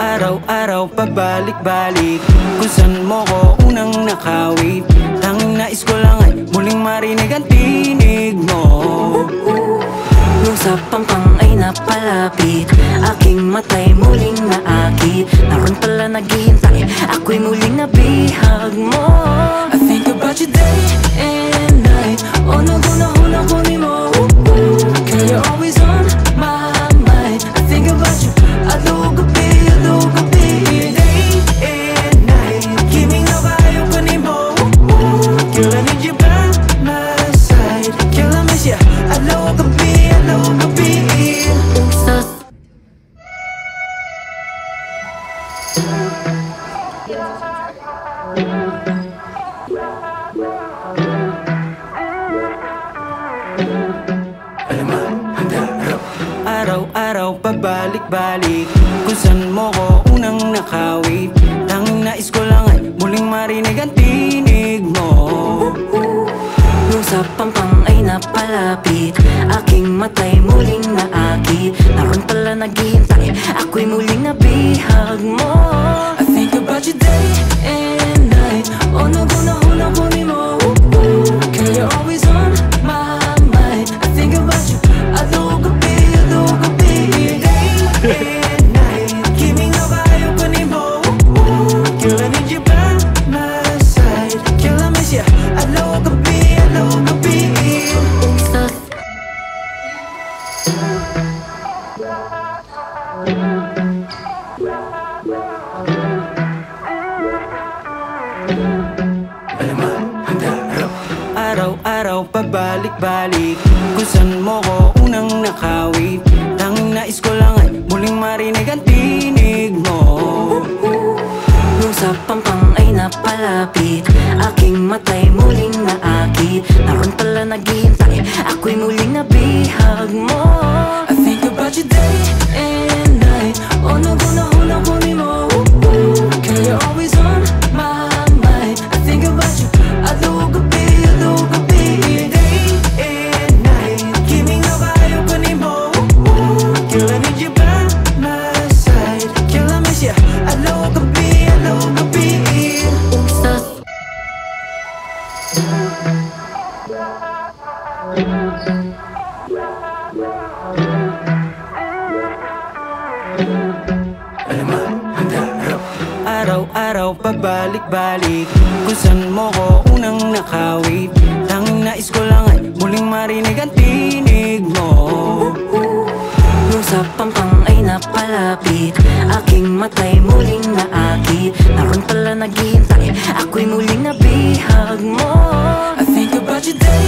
Araw-araw pabalik-balik kung saan mo ko unang nakawit. Tanging nais ko lang ay muling marinig ang tinig mo. Nung sa pampang ay napalapit, aking matay muling naakit. Naroon pala naghihintay, ako'y muling nabihag mo. I think about you day and night. Oh, nagunahon ako ni mo. Girl, you're always on my mind. I think about you, alugabi. Day and night, kiming na kayo pa ni mo. Girl, I need you by my side. Girl, I miss ya, alugabi. Araw-araw pabalik-balik kung saan mo ko unang nakawit. Tanging nais ko lang ay muling marinig ang tinig mo. Nung sa pampang ay napalapit, aking matay muling naakit. Naroon pala naghihintay, ako'y muling nabihag mo. I think about you day and night. Oh, nagunahon ako ni mo. Girl, you're always on my mind. I think about you, alugabi. Day and night, kiming na kayo pa ni mo. Girl, I need you by my side. Girl, I miss ya, alugabi. Araw-araw pabalik-balik kung saan mo ko unang nakawit. Tanging nais ko lang ay muling marinig ang tinig mo. Nung sa pampang ay napalapit, aking matay muling naakit. Naroon pala naghihintay, ako'y muling nabihag mo. I think about you day and night. Oh, nagunahon ako ni mo. Girl, you're always on my mind. I think about you, alugabi. Day and night, kiming na kayo pa ni mo. Girl, I need you by my side. Girl, I miss ya, alugabi. Araw-araw pabalik-balik kung saan mo ko unang nakawit. Tanging nais ko lang ay muling marinig ang tinig mo. Nung sa pampang ay napalapit, aking matay muling naakit. Naroon pala naghihintay, ako'y muling nabihag mo. I think about you day